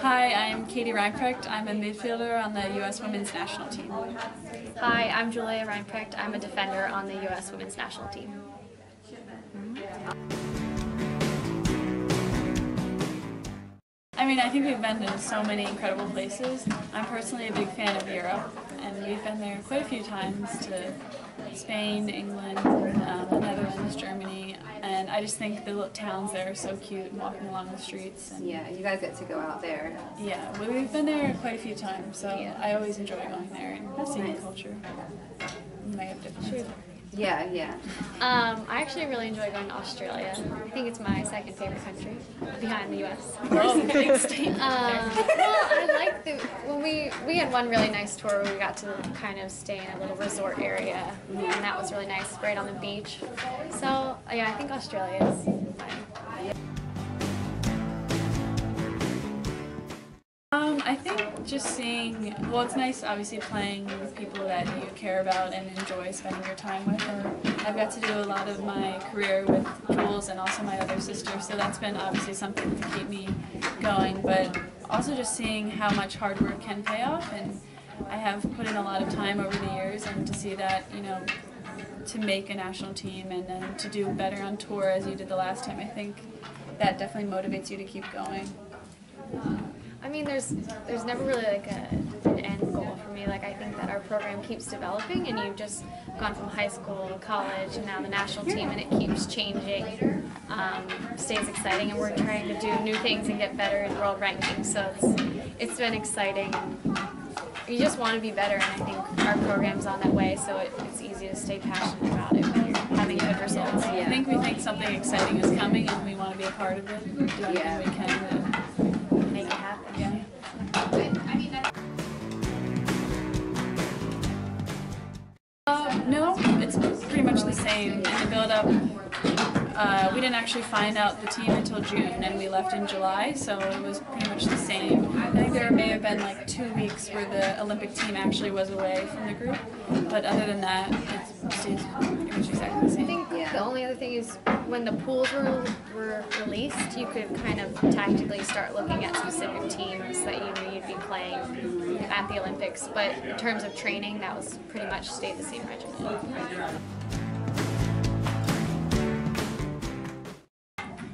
Hi, I'm Katie Reinprecht. I'm a midfielder on the U.S. Women's National Team. Hi, I'm Julia Reinprecht. I'm a defender on the U.S. Women's National Team. I think we've been to so many incredible places. I'm personally a big fan of Europe, and we've been there quite a few times to Spain, England, the Netherlands, Germany, and I just think the towns there are so cute and walking along the streets. And yeah, you guys get to go out there. Yeah, we've been there quite a few times, so yeah. I always enjoy going there and seeing the culture. You might have different. Yeah, yeah. I actually really enjoy going to Australia. I think it's my second favorite country, behind the U.S. Oh, big state. Well, I like when we had one really nice tour where we got to kind of stay in a little resort area, and that was really nice, right on the beach. So yeah, I think Australia is fine. I think just seeing, well, it's nice obviously playing with people that you care about and enjoy spending your time with. I've got to do a lot of my career with Jules and also my other sister, so that's been obviously something to keep me going, but also just seeing how much hard work can pay off, and I have put in a lot of time over the years, and to see that, you know, to make a national team and then to do better on tour as you did the last time, I think that definitely motivates you to keep going. I mean, there's never really like an end goal for me. Like, I think that our program keeps developing, and you've just gone from high school to college and now the national team, and it keeps changing, stays exciting, and we're trying to do new things and get better in world rankings. So it's been exciting. You just want to be better, and I think our program's on that way, so it's easy to stay passionate about it when you're having good results. I think we think something exciting is coming, and we want to be a part of it. Do everything we can to make it happen. Yeah. No, it's pretty much the same. In the build-up, we didn't actually find out the team until June, and we left in July, so it was pretty much the same. I think there may have been like 2 weeks where the Olympic team actually was away from the group, but other than that, it stays pretty much exactly the same. I think the only other thing is when the pools were released, you could kind of tactically start looking at specific teams that you knew you'd be playing at the Olympics, but in terms of training, that was pretty much stayed the same regimen.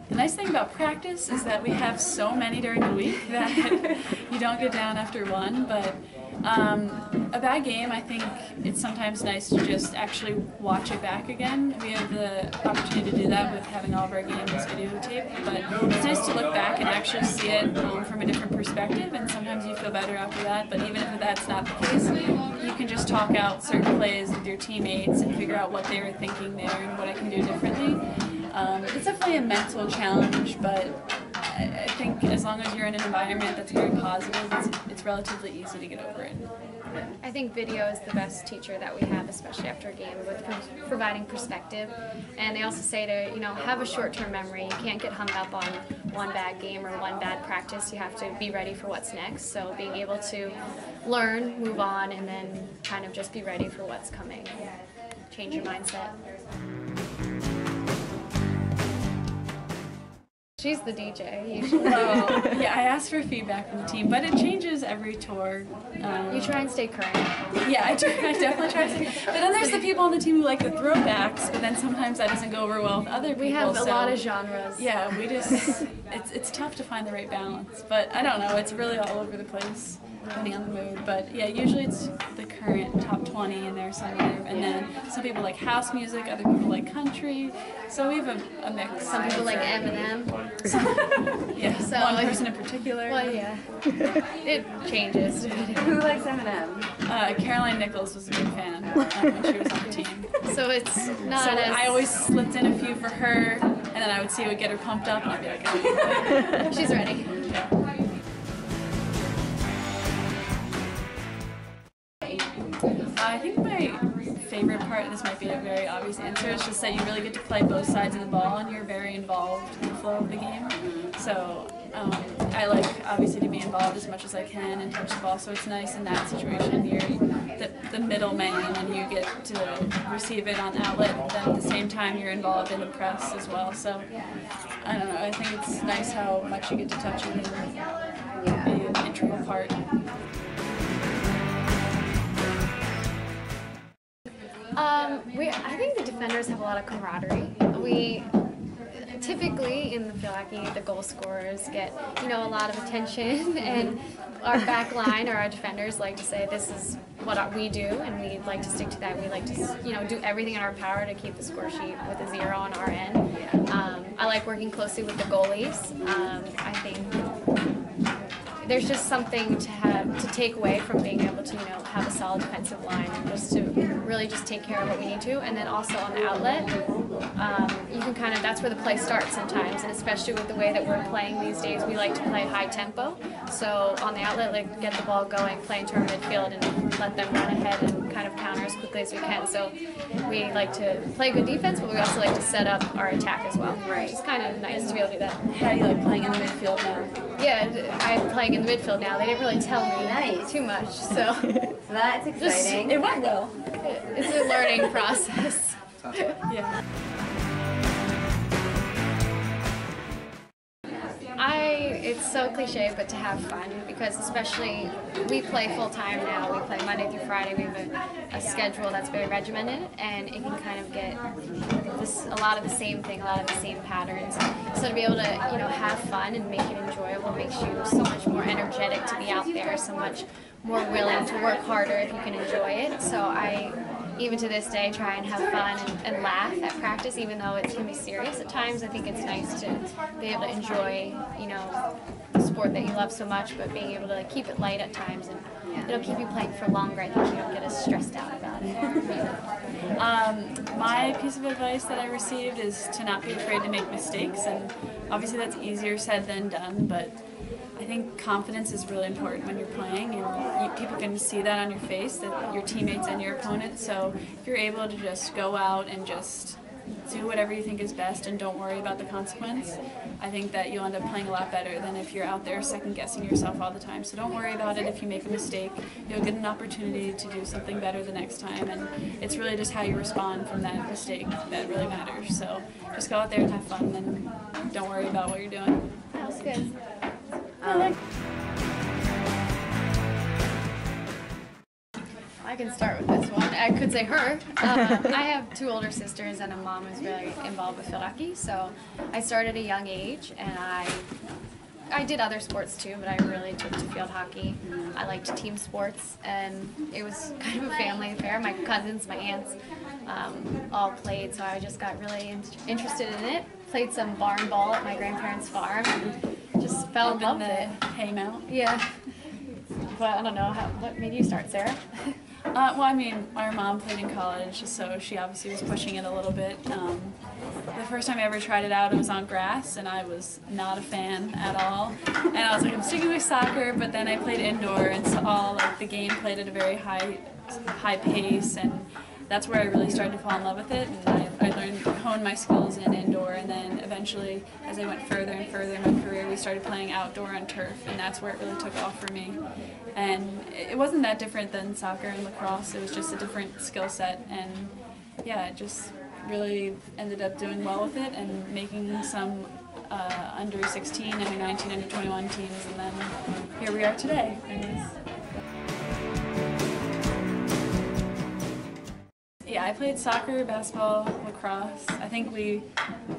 The nice thing about practice is that we have so many during the week that you don't get down after one, but a bad game, I think it's sometimes nice to just actually watch it back again. We have the opportunity to do that with having all of our games videotaped, but it's nice to look back and actually see it from a different perspective, and sometimes you feel better after that, but even if that's not the case, you can just talk out certain plays with your teammates and figure out what they were thinking there and what I can do differently. It's definitely a mental challenge, but I think as long as you're in an environment that's very positive, it's relatively easy to get over it. I think video is the best teacher that we have, especially after a game, with providing perspective. And they also say to, you know, have a short-term memory. You can't get hung up on one bad game or one bad practice. You have to be ready for what's next. So being able to learn, move on, and then kind of just be ready for what's coming. Change your mindset. She's the DJ, usually. Well, yeah, I asked for feedback from the team, but it changes every tour. You try and stay current. Yeah, I definitely try to stay. But then there's the people on the team who like the throwbacks, but then sometimes that doesn't go over well with other people. We have a lot of genres. Yeah, we just, it's tough to find the right balance. But I don't know, it's really all over the place, depending on the mood. But yeah, usually it's the current top 20 in there somewhere. And then some people like house music, other people like country. So we have a mix. Some people like Eminem. Yeah, so one person in particular. Well, yeah. It changes. Who likes Eminem? Caroline Nichols was a big fan when she was on the team. So it's not so as... I always slipped in a few for her, and then I would see it would get her pumped up, and I'd be like, oh. She's ready. Yeah. I think my favorite part, and this might be a very obvious answer, is just that you really get to play both sides of the ball and you're very involved in the flow of the game. So I like obviously to be involved as much as I can and touch the ball, so it's nice in that situation. You're the middleman and you get to receive it on outlet, but then at the same time you're involved in the press as well. So I don't know, I think it's nice how much you get to touch it and be integral part. I think the defenders have a lot of camaraderie. We typically in the field hockey, the goal scorers get, you know, a lot of attention, and our back line or our defenders like to say this is what we do, and we like to stick to that. We like to, you know, do everything in our power to keep the score sheet with a 0 on our end. I like working closely with the goalies. I think there's just something to take away from being able to, you know, have a solid defensive line and just to really just take care of what we need to. And then also on the outlet, you can kind of, that's where the play starts sometimes, and especially with the way that we're playing these days, we like to play high tempo. So on the outlet, like, get the ball going, play into our midfield, and let them run ahead and kind of counter as quickly as we can. So we like to play good defense, but we also like to set up our attack as well. Right. It's kind of nice to be able to do that. How do you like playing in the midfield now? Yeah, I'm playing in the midfield now. They didn't really tell me Nice. too much, so So that's exciting. It went well. it's a learning process. Yeah. It's so cliche, but to have fun, because especially we play full time now. We play Monday through Friday. We have a schedule that's very regimented, and it can kind of get a lot of the same thing, a lot of the same patterns. So to be able to, you know, have fun and make it enjoyable makes you so much more energetic to be out there, so much more willing to work harder if you can enjoy it. So I, even to this day, try and have fun and laugh at practice, even though it can be serious at times. I think it's nice to be able to enjoy, you know, the sport that you love so much, but being able to, like, keep it light at times, and it'll keep you playing for longer. I think you don't get as stressed out about it. My piece of advice that I received is to not be afraid to make mistakes, and obviously that's easier said than done, but I think confidence is really important when you're playing, and people can see that on your face, that your teammates and your opponent. So if you're able to just go out and just do whatever you think is best and don't worry about the consequence, I think that you'll end up playing a lot better than if you're out there second guessing yourself all the time. So don't worry about it. If you make a mistake, you'll get an opportunity to do something better the next time, and it's really just how you respond from that mistake that really matters. So just go out there and have fun, and don't worry about what you're doing. That was good. I can start with this one. I could say her. I have 2 older sisters and a mom who's very involved with field hockey. So I started at a young age, and I did other sports too, but I really took to field hockey. I liked team sports, and it was kind of a family affair. My cousins, my aunts, all played, so I just got really interested in it. Played some barn ball at my grandparents' farm, and just fell in love with it. Haymout. Yeah. But I don't know, what made you start, Sarah? Well, I mean, our mom played in college, so she obviously was pushing it a little bit. The first time I ever tried it out, it was on grass, and I was not a fan at all. And I was like, I'm sticking with soccer, but then I played indoor and saw, like, the game played at a very high pace, and that's where I really started to fall in love with it. And I learned, honed my skills in indoor, and then eventually, as I went further and further in my career, we started playing outdoor on turf, and that's where it really took off for me. And it wasn't that different than soccer and lacrosse. It was just a different skill set, and yeah, it just really ended up doing well with it and making some under 16, under 19, under 21 teams, and then here we are today. Yeah, I played soccer, basketball, lacrosse. I think we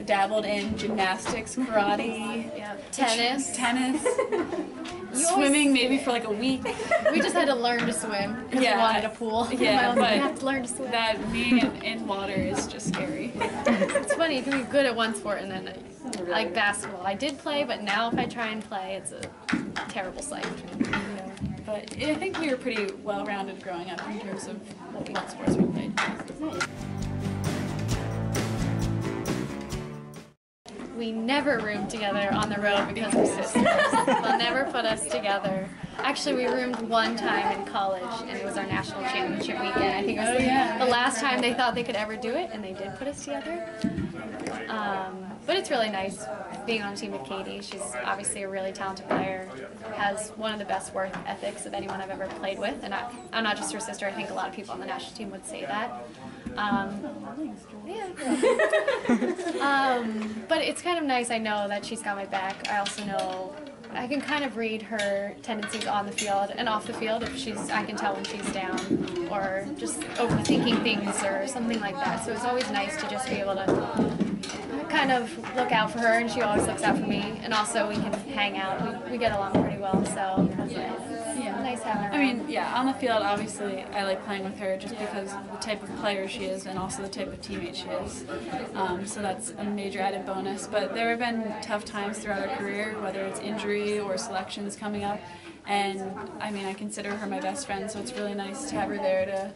dabbled in gymnastics, karate, Tennis. Swimming maybe for like a week. We just had to learn to swim because we wanted a pool. Yeah, but but you have to learn to swim. that being in water is just scary. It's funny, you can be good at one sport and then like basketball. I did play, but now if I try and play, it's a terrible sight. But I think we were pretty well-rounded growing up in terms of what sports we played. We never roomed together on the road because we're sisters. They'll never put us together. Actually, we roomed one time in college, and it was our national championship weekend. I think it was the last time they thought they could ever do it, and they did put us together. But it's really nice being on a team with Katie. She's obviously a really talented player, has one of the best work ethics of anyone I've ever played with, and I'm not just her sister. I think a lot of people on the national team would say that. But it's kind of nice. I know that she's got my back. I also know I can kind of read her tendencies on the field and off the field. If I can tell when she's down or just overthinking things or something like that. So it's always nice to just be able to kind of look out for her, and she always looks out for me. And also we can hang out. We get along pretty well, so it's nice having her. I mean, yeah, on the field, obviously, I like playing with her just because of the type of player she is and also the type of teammate she is. So that's a major added bonus. But there have been tough times throughout her career, whether it's injury or selections coming up. And, I mean, I consider her my best friend, so it's really nice to have her there to,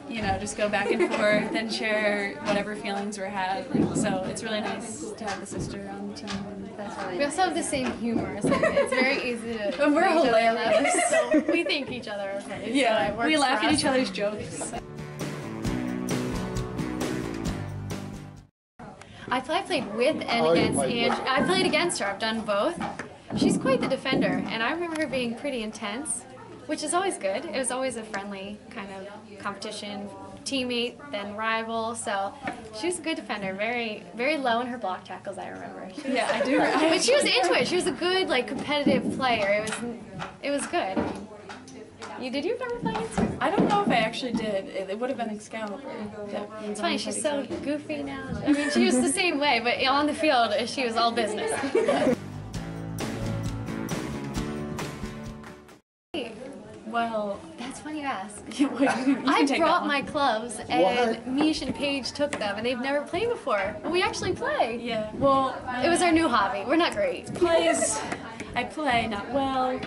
you know, just go back and forth and share whatever feelings we're having. So it's really nice to have the sister on the team. We also have the same humor, so it's very easy to. And we're hilarious. So we think each other are funny. Yeah, so we laugh at each other's jokes. I played with and against Andrea. I played against her. I've done both. She's quite the defender, and I remember her being pretty intense, which is always good. It was always a friendly kind of competition, teammate, then rival. So she was a good defender, very, very low in her block tackles. I remember. Yeah, I do. But she was into it. She was a good, like, competitive player. It was good. Did you ever play against her? I don't know if I actually did. It would have been Excalibur. It's funny. She's so goofy now. I mean, she was the same way, but on the field, she was all business. Well, that's funny you ask. I brought my clubs, and Mish and Paige took them, and they've never played before. And we actually play. Yeah. Well, it was our new hobby. We're not great. I play not well.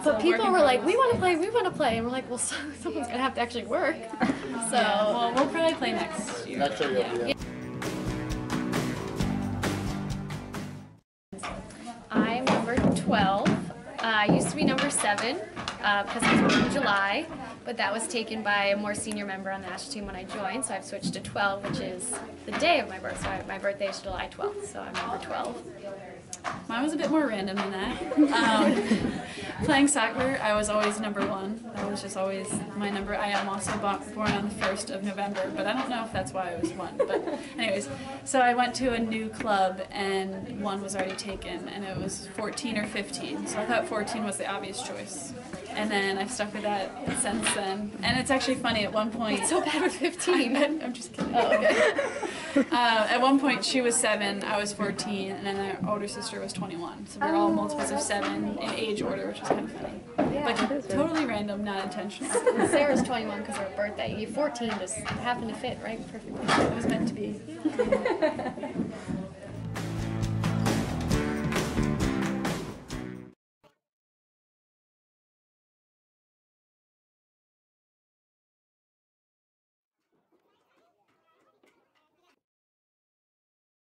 But people were like, we want to play, and we're like, well, someone's gonna have to actually work. So yeah, well, we'll probably play next year. Next year, yeah. I'm number 12. I used to be number 7 because I was born in July, but that was taken by a more senior member on the national team when I joined, so I've switched to 12, which is the day of my birth. So my birthday is July 12th, so I'm number 12. Mine was a bit more random than that. Playing soccer, I was always number 1. That was just always my number. I am also born on the 1st of November, but I don't know if that's why I was 1. But anyways, so I went to a new club, and 1 was already taken, and it was 14 or 15. So I thought 14 was the obvious choice. And then I've stuck with that since then. And it's actually funny, at one point... What's so bad with 15? I'm just kidding. Oh, okay. At one point, she was 7, I was 14, and then her older sister was 21. So we're all multiples of 7 in age order, which is kind of funny. Yeah, like, totally random, not intentional. Sarah's 21 because of her birthday. You 14 just happened to fit right perfectly. It was meant to be.